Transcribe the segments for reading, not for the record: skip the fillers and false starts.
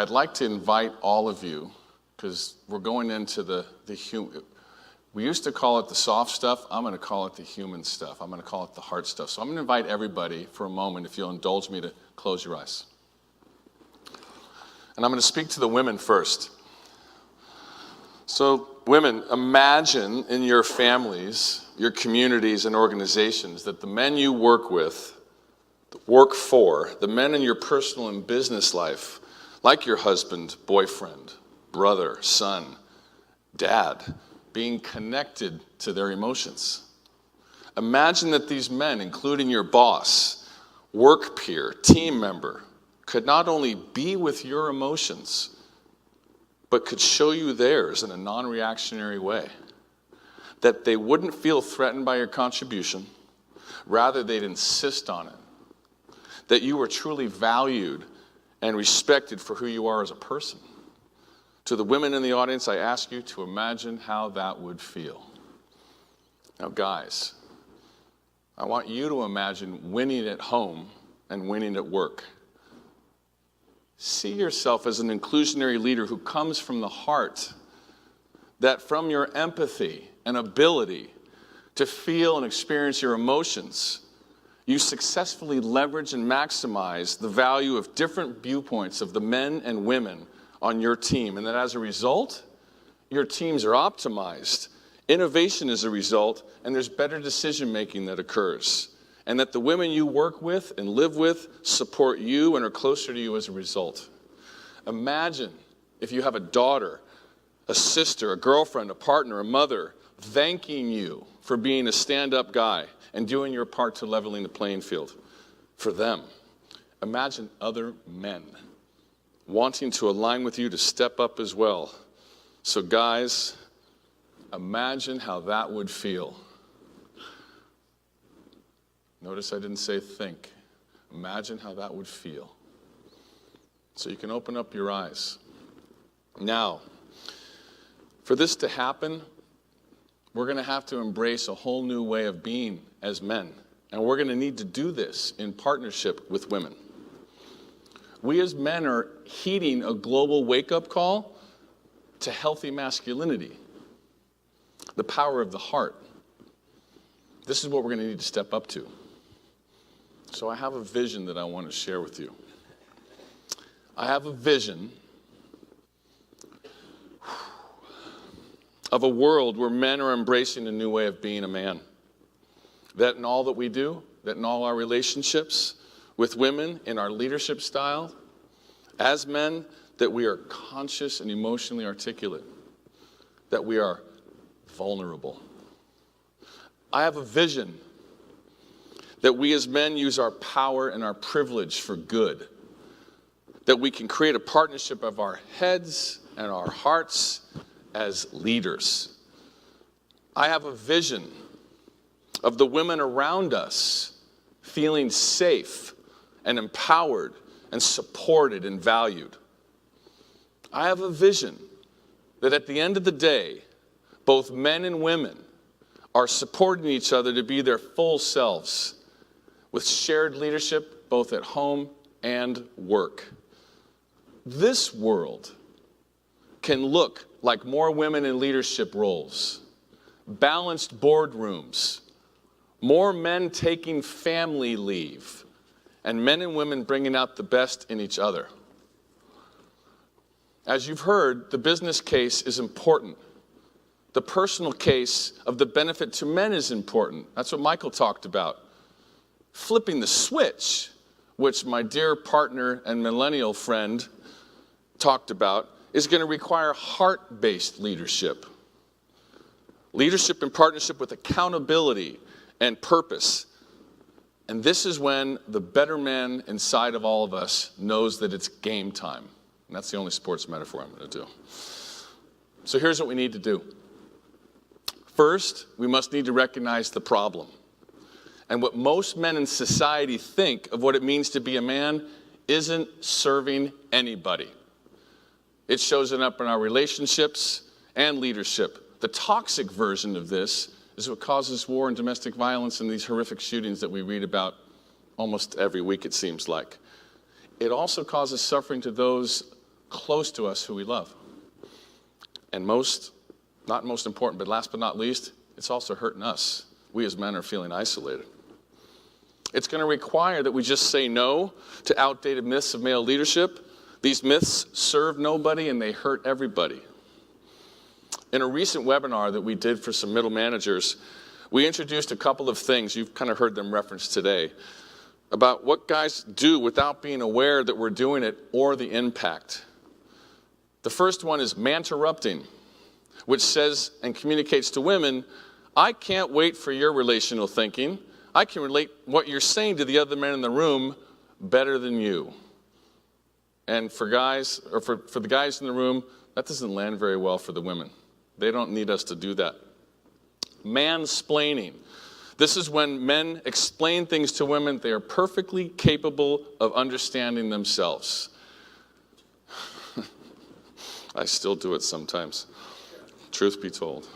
I'd like to invite all of you, because we're going into the human. We used to call it the soft stuff. I'm going to call it the human stuff. I'm going to call it the heart stuff. So I'm going to invite everybody for a moment, if you'll indulge me, to close your eyes. And I'm going to speak to the women first. So women, imagine in your families, your communities and organizations that the men you work with, work for, the men in your personal and business life, like your husband, boyfriend, brother, son, dad, being connected to their emotions. Imagine that these men, including your boss, work peer, team member, could not only be with your emotions, but could show you theirs in a non-reactionary way. That they wouldn't feel threatened by your contribution, rather they'd insist on it. That you were truly valued and respected for who you are as a person. To the women in the audience, I ask you to imagine how that would feel. Now, guys, I want you to imagine winning at home and winning at work. See yourself as an inclusionary leader who comes from the heart, that from your empathy and ability to feel and experience your emotions, you successfully leverage and maximize the value of different viewpoints of the men and women on your team, and that as a result, your teams are optimized. Innovation is a result, and there's better decision making that occurs. And that the women you work with and live with support you and are closer to you as a result. Imagine if you have a daughter, a sister, a girlfriend, a partner, a mother, thanking you for being a stand-up guy and doing your part to leveling the playing field for them. Imagine other men wanting to align with you to step up as well. So guys, imagine how that would feel. Notice I didn't say think. Imagine how that would feel. So you can open up your eyes. Now, for this to happen, we're going to have to embrace a whole new way of being as men. And we're going to need to do this in partnership with women. We as men are heeding a global wake-up call to healthy masculinity, the power of the heart. This is what we're going to need to step up to. So I have a vision that I want to share with you. I have a vision of a world where men are embracing a new way of being a man. That in all that we do, that in all our relationships with women, in our leadership style, as men, that we are conscious and emotionally articulate, that we are vulnerable. I have a vision that we as men use our power and our privilege for good, that we can create a partnership of our heads and our hearts as leaders. I have a vision of the women around us feeling safe and empowered and supported and valued. I have a vision that at the end of the day, both men and women are supporting each other to be their full selves with shared leadership both at home and work. This world can look like more women in leadership roles, balanced boardrooms, more men taking family leave, and men and women bringing out the best in each other. As you've heard, the business case is important. The personal case of the benefit to men is important. That's what Michael talked about. Flipping the switch, which my dear partner and millennial friend talked about, is going to require heart-based leadership. Leadership in partnership with accountability and purpose. And this is when the better man inside of all of us knows that it's game time. And that's the only sports metaphor I'm going to do. So here's what we need to do. First, we must need to recognize the problem. And what most men in society think of what it means to be a man isn't serving anybody. It shows up in our relationships and leadership. The toxic version of this is what causes war and domestic violence and these horrific shootings that we read about almost every week, it seems like. It also causes suffering to those close to us who we love. And not most important, but last but not least, it's also hurting us. We as men are feeling isolated. It's going to require that we just say no to outdated myths of male leadership. These myths serve nobody and they hurt everybody. In a recent webinar that we did for some middle managers, we introduced a couple of things, you've kind of heard them referenced today, about what guys do without being aware that we're doing it or the impact. The first one is man-interrupting, which says and communicates to women, I can't wait for your relational thinking. I can relate what you're saying to the other men in the room better than you. And for guys, or for the guys in the room, that doesn't land very well for the women. They don't need us to do that. Mansplaining. This is when men explain things to women they are perfectly capable of understanding themselves. I still do it sometimes. Truth be told.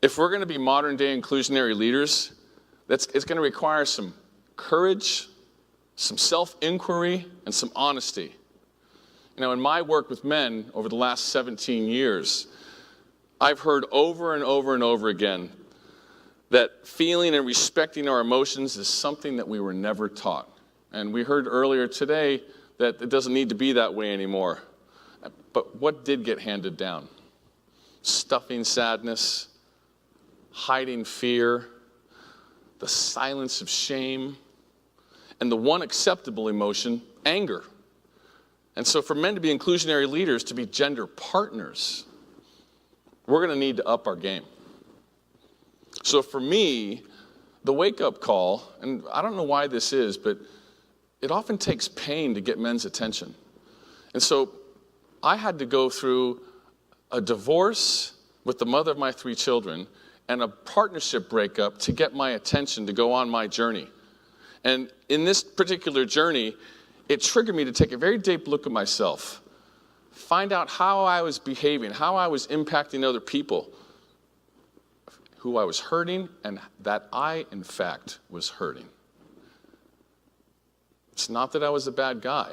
If we're going to be modern-day inclusionary leaders, it's going to require some courage, some self-inquiry, and some honesty. You know, in my work with men over the last 17 years, I've heard over and over and over again that feeling and respecting our emotions is something that we were never taught. And we heard earlier today that it doesn't need to be that way anymore. But what did get handed down? Stuffing sadness, hiding fear, the silence of shame, and the one acceptable emotion, anger. And so for men to be inclusionary leaders, to be gender partners, we're going to need to up our game. So for me, the wake-up call, and I don't know why this is, but it often takes pain to get men's attention. And so I had to go through a divorce with the mother of my 3 children and a partnership breakup to get my attention to go on my journey. And in this particular journey, it triggered me to take a very deep look at myself, find out how I was behaving, how I was impacting other people, who I was hurting, and that I, in fact, was hurting. It's not that I was a bad guy.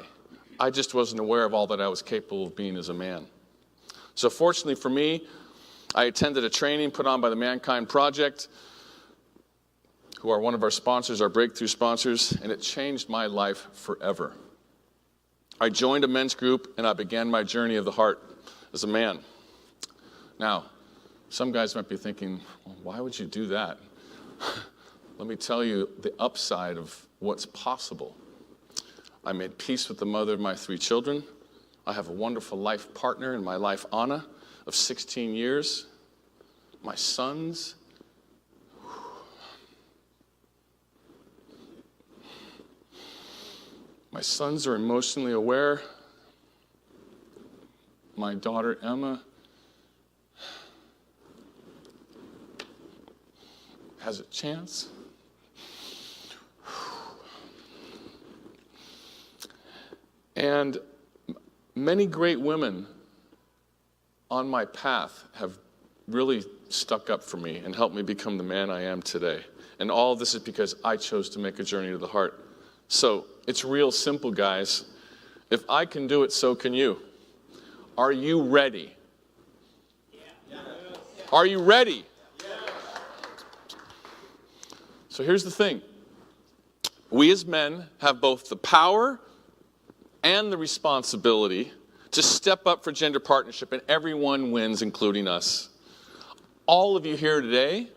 I just wasn't aware of all that I was capable of being as a man. So fortunately for me, I attended a training put on by the Mankind Project, who are one of our sponsors, our breakthrough sponsors, and it changed my life forever. I joined a men's group, and I began my journey of the heart as a man. Now, some guys might be thinking, well, why would you do that? Let me tell you the upside of what's possible. I made peace with the mother of my 3 children. I have a wonderful life partner in my life, Anita, of 16 years. My sons. My sons are emotionally aware. My daughter, Emma, has a chance. And many great women on my path have really stuck up for me and helped me become the man I am today. And all of this is because I chose to make a journey to the heart. So it's real simple, guys. If I can do it, so can you. Are you ready? Are you ready? So here's the thing. We as men have both the power and the responsibility to step up for gender partnership, and everyone wins, including us. All of you here today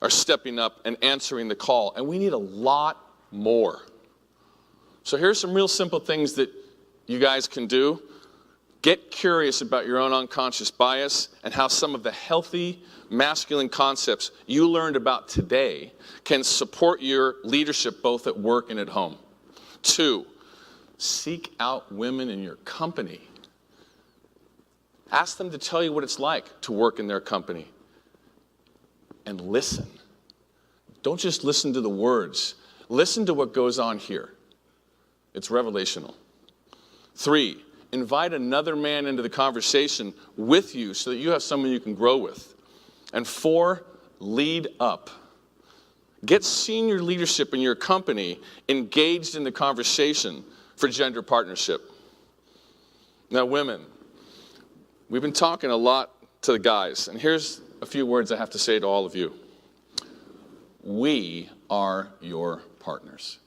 are stepping up and answering the call, and we need a lot more. So here's some real simple things that you guys can do. Get curious about your own unconscious bias and how some of the healthy masculine concepts you learned about today can support your leadership both at work and at home. 2, seek out women in your company. Ask them to tell you what it's like to work in their company. And listen. Don't just listen to the words. Listen to what goes on here. It's revelational. 3, invite another man into the conversation with you so that you have someone you can grow with. And 4, lead up. Get senior leadership in your company engaged in the conversation for gender partnership. Now, women, we've been talking a lot to the guys, and here's a few words I have to say to all of you. We are your partners.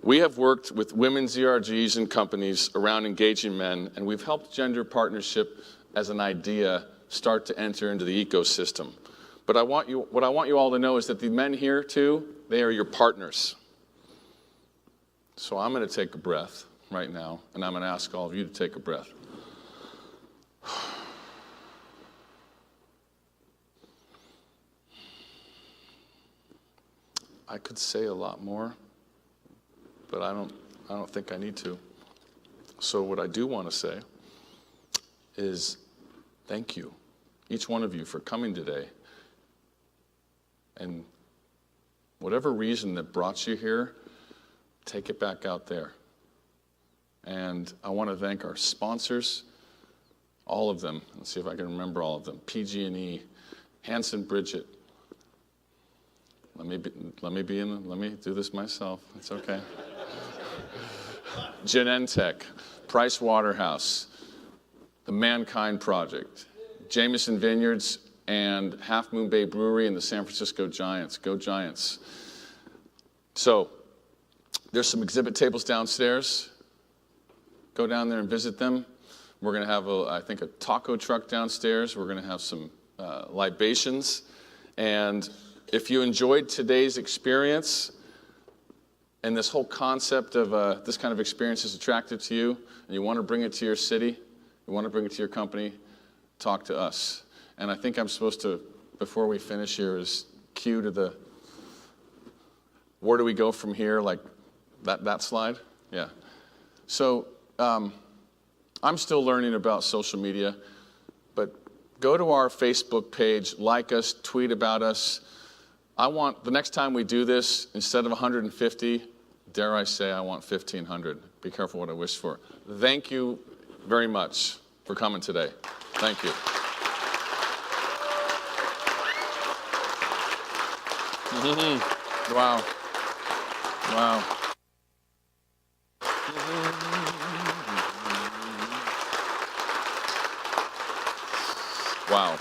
We have worked with women's ERGs and companies around engaging men, and we've helped gender partnership as an idea start to enter into the ecosystem. But what I want you all to know is that the men here, too, they are your partners. So I'm going to take a breath right now, and I'm going to ask all of you to take a breath. I could say a lot more, but I don't think I need to. So what I do want to say is thank you, each one of you, for coming today. And whatever reason that brought you here, take it back out there. And I want to thank our sponsors, all of them. Let's see if I can remember all of them. PG&E, Hanson Bridget. Let me do this myself. It's okay. Genentech, Price Waterhouse, the Mankind Project, Jameson Vineyards, and Half Moon Bay Brewery and the San Francisco Giants. Go Giants. So there's some exhibit tables downstairs. Go down there and visit them. We're going to have, I think, a taco truck downstairs. We're going to have some libations. And if you enjoyed today's experience and this whole concept of this kind of experience is attractive to you, and you want to bring it to your city, you want to bring it to your company, talk to us. And I think I'm supposed to, before we finish here, is cue to the, where do we go from here, like that slide? Yeah. So I'm still learning about social media, but go to our Facebook page, like us, tweet about us. I want, the next time we do this, instead of 150, dare I say I want 1,500. Be careful what I wish for. Thank you very much for coming today. Thank you. Wow. Wow. Wow.